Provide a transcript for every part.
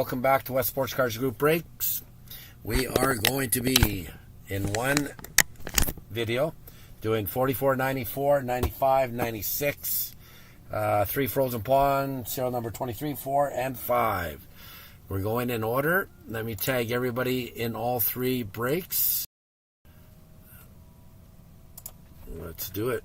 Welcome back to West Sports Cars Group Breaks. We are going to be in one video doing 44, 94, 95, 96, 3 Frozen Pond, serial number 23, 4, and 5. We're going in order. Let me tag everybody in all 3 breaks. Let's do it.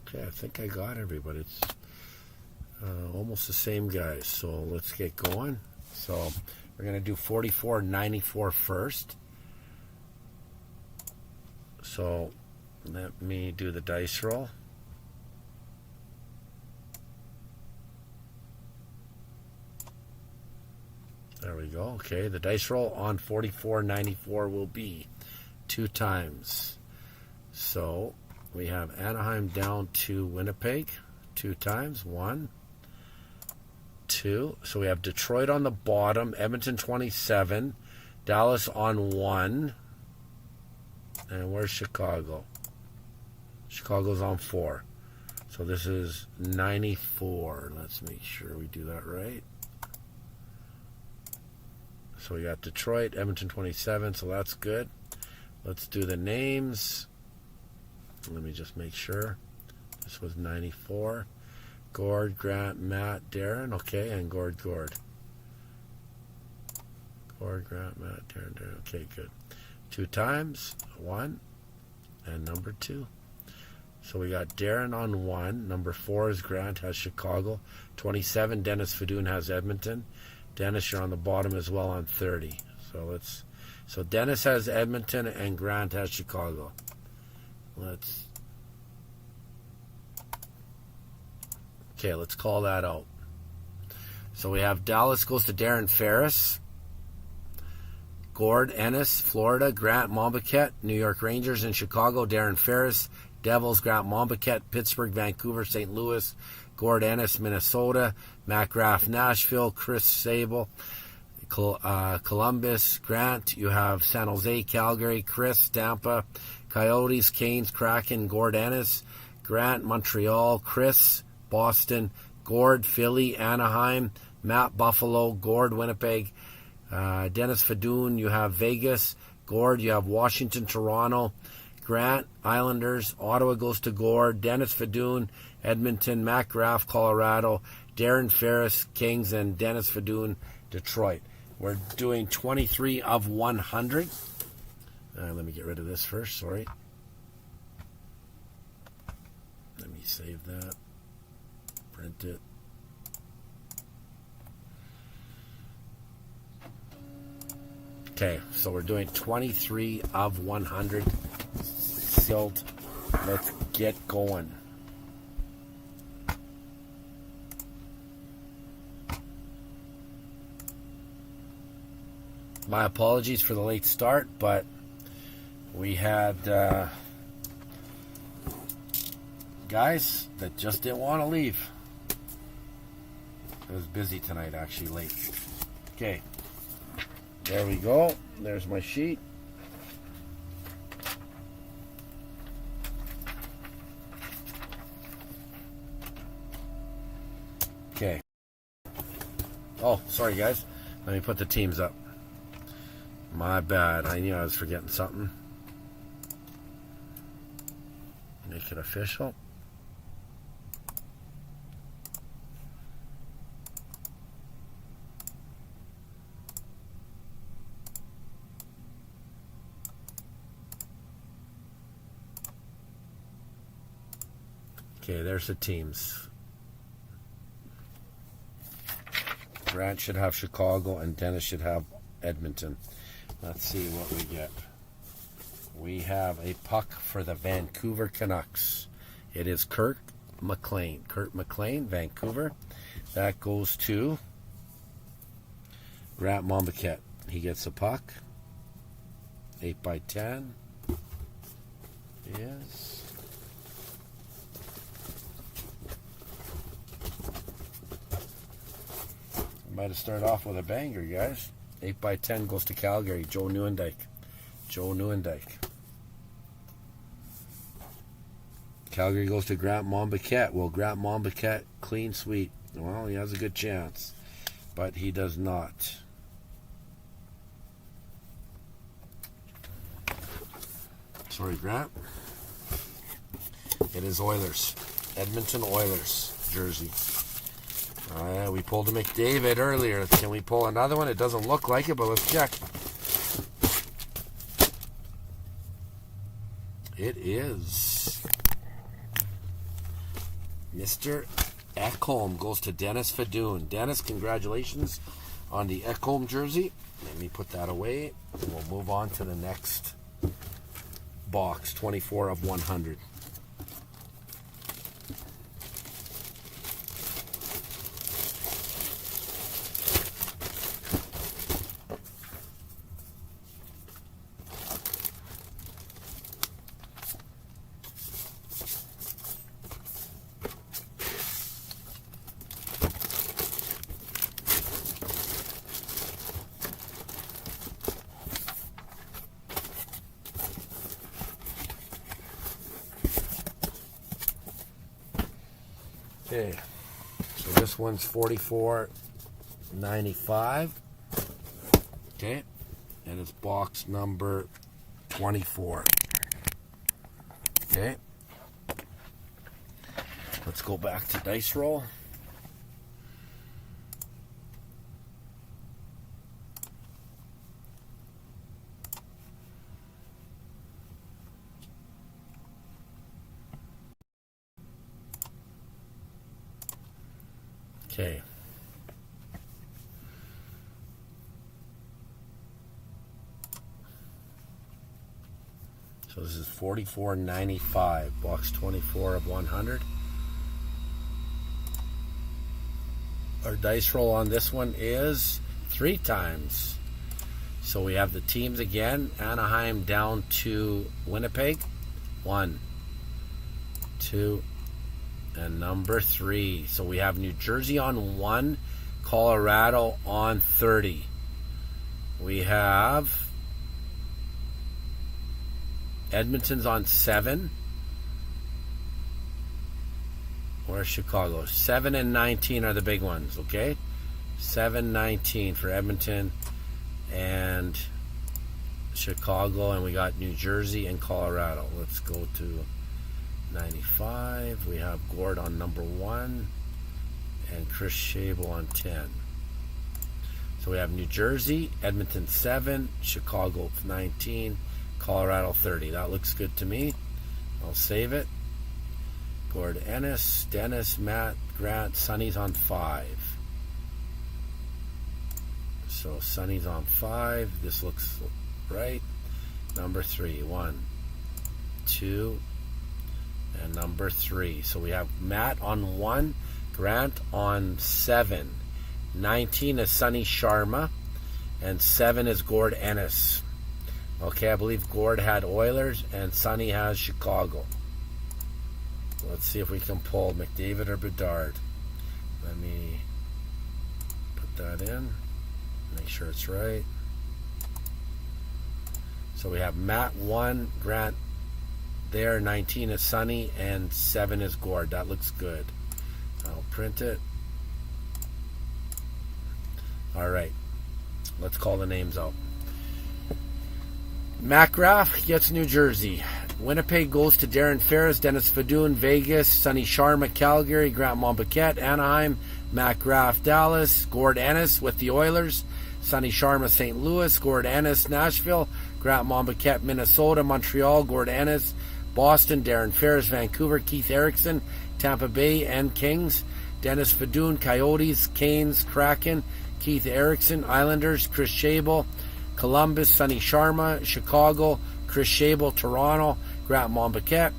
Okay, I think I got everybody. It's almost the same guys. So let's get going. So we're going to do 44, 94 first. So let me do the dice roll. There we go. Okay, the dice roll on 44, 94 will be 2 times. So we have Anaheim down to Winnipeg 2 times. 1, 2. So we have Detroit on the bottom, Edmonton 27, Dallas on 1. And where's Chicago? Chicago's on 4. So this is 94. Let's make sure we do that right. So we got Detroit, Edmonton 27, so that's good. Let's do the names. Let me just make sure. This was 94. Gord, Grant, Matt, Darren. Okay, and Gord. Gord, Grant, Matt, Darren. Okay, good. 2 times. 1 and number 2. So we got Darren on 1. Number 4 is Grant, has Chicago. 27, Dennis Fadoon has Edmonton. Dennis, you're on the bottom as well on 30. So Dennis has Edmonton and Grant has Chicago. Let's call that out. So we have Dallas goes to Darren Ferris. Gord, Ennis, Florida. Grant, Mombaquette. New York Rangers in Chicago. Darren Ferris. Devils, Grant, Mombaquette. Pittsburgh, Vancouver, St. Louis. Gord, Ennis, Minnesota. Matt Graff, Nashville. Chris Sable, Columbus. Grant, you have San Jose, Calgary. Chris, Tampa. Coyotes, Canes, Kraken. Gord, Ennis. Grant, Montreal. Chris, Boston. Gord, Philly. Anaheim. Matt, Buffalo. Gord, Winnipeg. Dennis Fadoon, you have Vegas. Gord, you have Washington, Toronto. Grant, Islanders. Ottawa goes to Gord. Dennis Fadoon, Edmonton. Matt Graff, Colorado. Darren Ferris, Kings. And Dennis Fadoon, Detroit. We're doing 23 of 100. Let me get rid of this first, sorry. Let me save that. Print it. Okay, so we're doing 23 of 100 sealed. Let's get going. My apologies for the late start, but we had guys that just didn't want to leave. It was busy tonight, actually, late. Okay. There we go. There's my sheet. Oh, sorry guys. Let me put the teams up. My bad. I knew I was forgetting something. Make it official. Okay, there's the teams. Grant should have Chicago and Dennis should have Edmonton. Let's see what we get. We have a puck for the Vancouver Canucks. It is Kurt McLean. Kurt McLean, Vancouver. That goes to Grant Mombaquette. He gets a puck. 8x10. Yes. Might have started off with a banger, guys. 8x10 goes to Calgary. Joe Nieuwendyk. Joe Nieuwendyk. Calgary goes to Grant Mombaquette. Will Grant Mombaquette clean sweep? Well, he has a good chance, but he does not. Sorry, Grant. It is Oilers. Edmonton Oilers jersey. We pulled a McDavid earlier. Can we pull another one? It doesn't look like it, but let's check. It is Mr. Ekholm goes to Dennis Fadoon. Dennis, congratulations on the Ekholm jersey. Let me put that away. And we'll move on to the next box, 24 of 100. Okay, so this one's $44.95. Okay, and it's box number 24. Okay, let's go back to dice roll. Okay. So this is $44.95, box 24 of 100. Our dice roll on this one is 3 times. So we have the teams again. Anaheim down to Winnipeg. 1, 2, and number 3. So we have New Jersey on 1, Colorado on 30. We have Edmonton's on 7. Where's Chicago? 7 and 19 are the big ones, okay? 7-19 for Edmonton and Chicago, and we got New Jersey and Colorado. Let's go to 95. We have Gord on number 1 and Chris Shable on 10. So we have New Jersey, Edmonton 7, Chicago 19, Colorado 30. That looks good to me. I'll save it. Gord Ennis, Dennis, Matt, Grant, Sonny's on 5. So Sonny's on 5. This looks right. Number 3. 1, 2, and number 3. So we have Matt on 1, Grant on 7. 19 is Sonny Sharma, and 7 is Gord Ennis. Okay, I believe Gord had Oilers, and Sonny has Chicago. Let's see if we can pull McDavid or Bedard. Let me put that in. Make sure it's right. So we have Matt 1, Grant there, 19 is Sonny, and 7 is Gord. That looks good. I'll print it. All right. Let's call the names out. McGrath gets New Jersey. Winnipeg goes to Darren Ferris, Dennis Fadoon, Vegas, Sonny Sharma, Calgary, Grant Monbiquet, Anaheim, McGrath, Dallas, Gord Ennis with the Oilers, Sonny Sharma, St. Louis, Gord Ennis, Nashville, Grant Monbiquet, Minnesota, Montreal, Gord Ennis, Boston, Darren Ferris, Vancouver, Keith Erickson, Tampa Bay and Kings, Dennis Fadoon, Coyotes, Canes, Kraken, Keith Erickson, Islanders, Chris Schabel, Columbus, Sonny Sharma, Chicago, Chris Schabel, Toronto, Grant Monbiquet,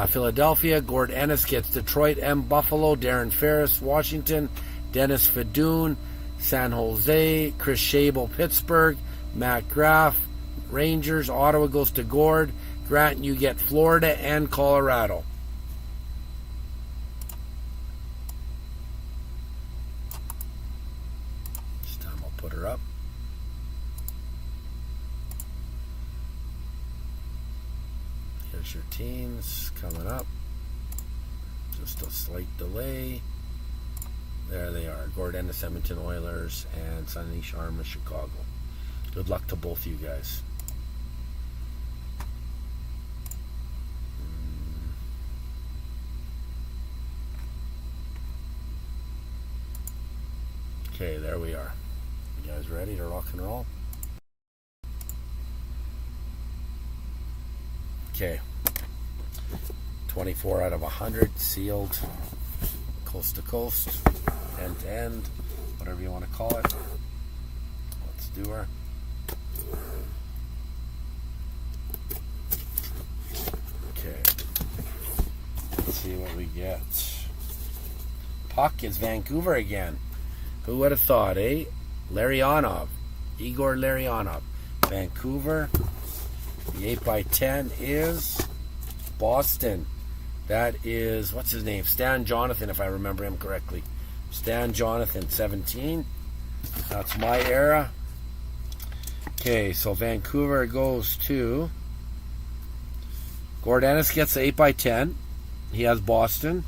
Philadelphia, Gord Ennis gets Detroit and Buffalo, Darren Ferris, Washington, Dennis Fadoon, San Jose, Chris Schabel, Pittsburgh, Matt Graff, Rangers, Ottawa goes to Gord, Grant, you get Florida and Colorado. This time I'll put her up. Here's your teams coming up. Just a slight delay. There they are. Gord Ennis, Edmonton Oilers, and Sonny Sharma, Chicago. Good luck to both you guys. Okay, there we are. You guys ready to rock and roll? Okay. 24 out of 100, sealed, coast to coast, end to end, whatever you want to call it. Let's do her. Okay. Let's see what we get. Puck is Vancouver again. Who would have thought, eh? Larionov. Igor Larionov. Vancouver. The 8x10 is Boston. That is, what's his name? Stan Jonathan, if I remember him correctly. Stan Jonathan, 17. That's my era. Okay, so Vancouver goes to... Gord Ennis gets the 8x10. He has Boston.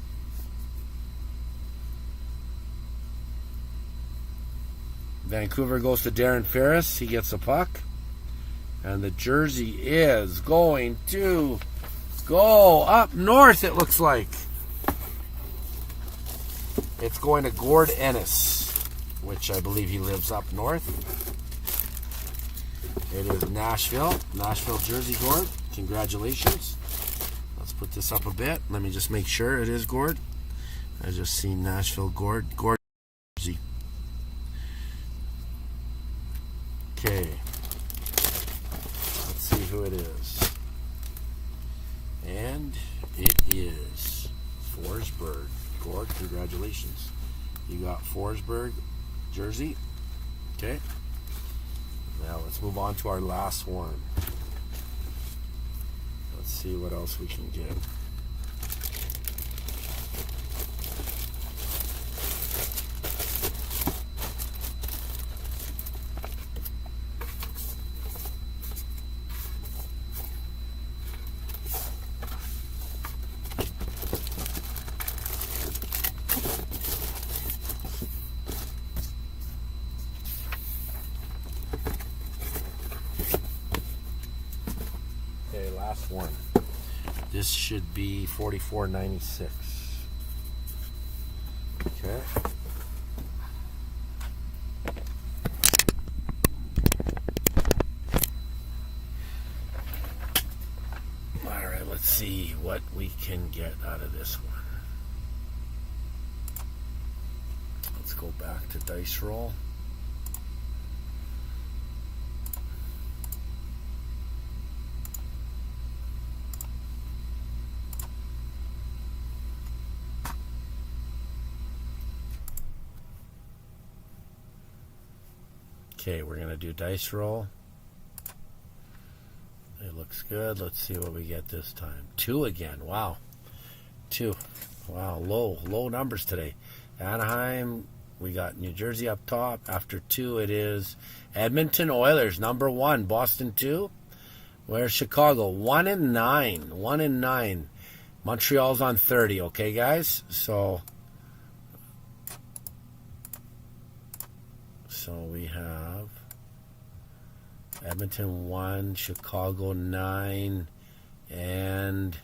Vancouver goes to Darren Ferris. He gets a puck. And the jersey is going to go up north, it looks like. It's going to Gord Ennis, which I believe he lives up north. It is Nashville. Nashville jersey, Gord. Congratulations. Let's put this up a bit. Let me just make sure it is Gord. I just seen Nashville Gord. Gord jersey. Okay. Let's see who it is. And it is Forsberg. Gord, congratulations. You got Forsberg jersey. Okay. Now let's move on to our last one. Let's see what else we can get. Last one. This should be 44.96. Okay. All right, let's see what we can get out of this one. Let's go back to dice roll. Okay, we're going to do dice roll. It looks good. Let's see what we get this time. 2 again. Wow. 2. Wow, low numbers today. Anaheim, we got New Jersey up top. After 2, it is Edmonton Oilers, number 1. Boston 2. Where's Chicago? 1 and 9. 1 and 9. Montreal's on 30, okay, guys? So... So we have Edmonton 1, Chicago 9, and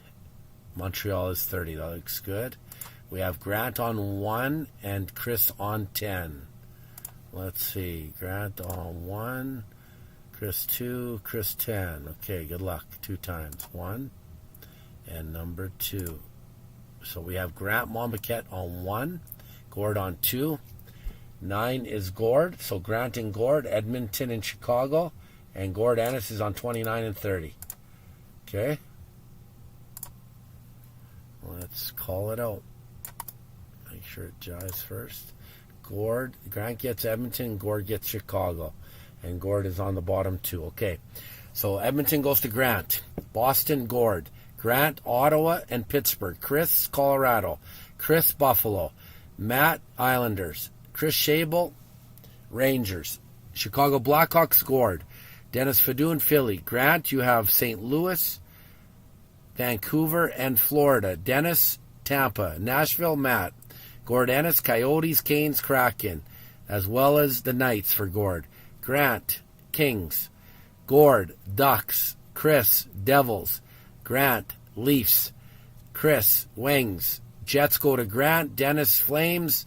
Montreal is 30. That looks good. We have Grant on 1 and Chris on 10. Let's see. Grant on 1, Chris 2, Chris 10. Okay, good luck. 2 times. 1 and number 2. So we have Grant Monbiquet on 1, Gord on 2. 9 is Gord. So Grant and Gord, Edmonton and Chicago. And Gord Ennis is on 29 and 30. Okay. Let's call it out. Make sure it jives first. Grant gets Edmonton, Gord gets Chicago. And Gord is on the bottom 2. Okay. So Edmonton goes to Grant. Boston, Gord. Grant, Ottawa, and Pittsburgh. Chris, Colorado. Chris, Buffalo. Matt, Islanders. Chris Shable, Rangers. Chicago Blackhawks, Gord. Dennis Fadoon, Philly. Grant, you have St. Louis, Vancouver, and Florida. Dennis, Tampa. Nashville, Matt. Gord Ennis, Coyotes, Canes, Kraken. As well as the Knights for Gord. Grant, Kings. Gord, Ducks. Chris, Devils. Grant, Leafs. Chris, Wings. Jets go to Grant. Dennis, Flames.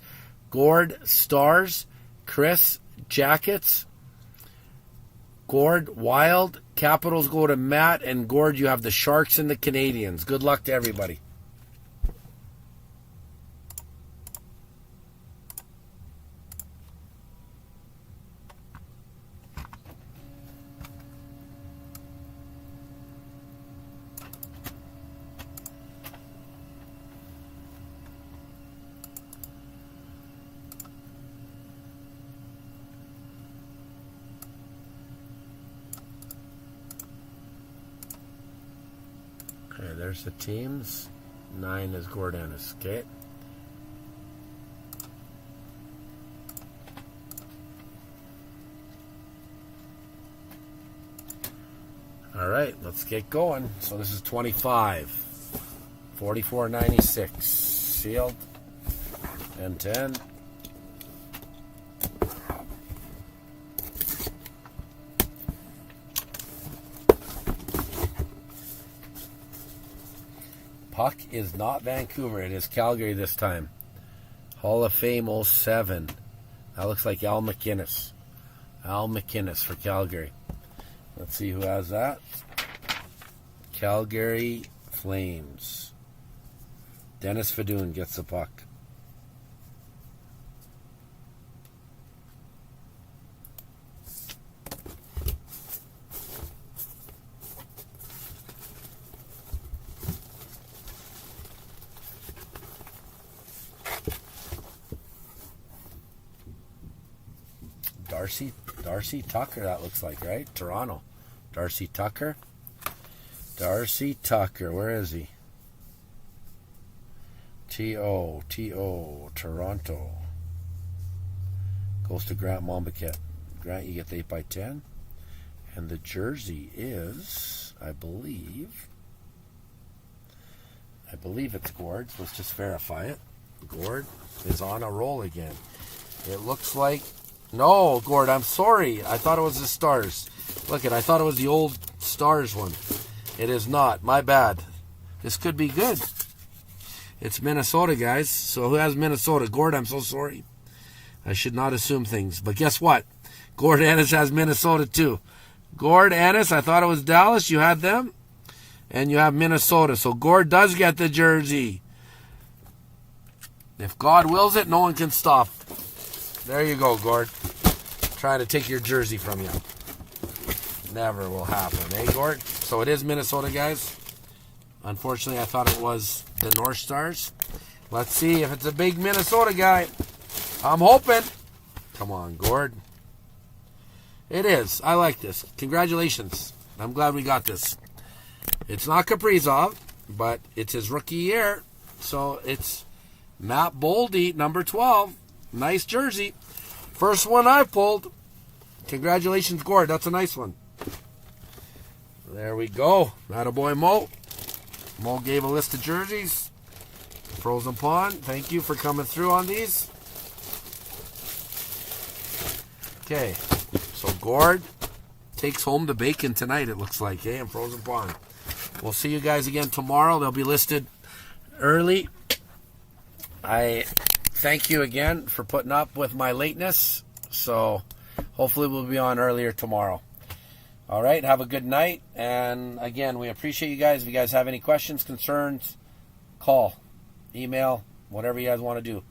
Gord, Stars. Chris, Jackets. Gord, Wild. Capitals go to Matt. And Gord, you have the Sharks and the Canadians. Good luck to everybody. Okay, there's the teams. 9 is Gord Ennis. Okay. All right, let's get going. So this is 25. 44.96. Sealed. And 10. Puck is not Vancouver. It is Calgary this time. Hall of Fame 07. That looks like Al McInnes. Al McInnes for Calgary. Let's see who has that. Calgary Flames. Dennis Fadoon gets the puck. Darcy Tucker, that looks like, right? Toronto. Darcy Tucker. Where is he? T.O. Toronto. Goes to Grant Monbiquet. Grant, you get the 8x10. And the jersey is, I believe it's Gord's. Let's just verify it. Gord is on a roll again. It looks like... No, Gord, I'm sorry. I thought it was the Stars. Look I thought it was the old Stars one. It is not. My bad. This could be good. It's Minnesota, guys. So who has Minnesota? Gord, I'm so sorry. I should not assume things. But guess what? Gord Ennis has Minnesota too. Gord Ennis, I thought it was Dallas. You had them. And you have Minnesota. So Gord does get the jersey. If God wills it, no one can stop. There you go, Gord. Trying to take your jersey from you. Never will happen, eh, Gord? So it is Minnesota, guys. Unfortunately, I thought it was the North Stars. Let's see if it's a big Minnesota guy. I'm hoping. Come on, Gord. It is. I like this. Congratulations. I'm glad we got this. It's not Kaprizov, but it's his rookie year. So it's Matt Boldy, number 12. Nice jersey. First one I pulled. Congratulations, Gord. That's a nice one. There we go. Attaboy, Mo. Mo gave a list of jerseys. Frozen Pond, thank you for coming through on these. Okay, so Gord takes home the bacon tonight, it looks like, in Frozen Pond. We'll see you guys again tomorrow. They'll be listed early. I thank you again for putting up with my lateness. So hopefully we'll be on earlier tomorrow. All right, have a good night. And again, we appreciate you guys. If you guys have any questions, concerns, call, email, whatever you guys want to do.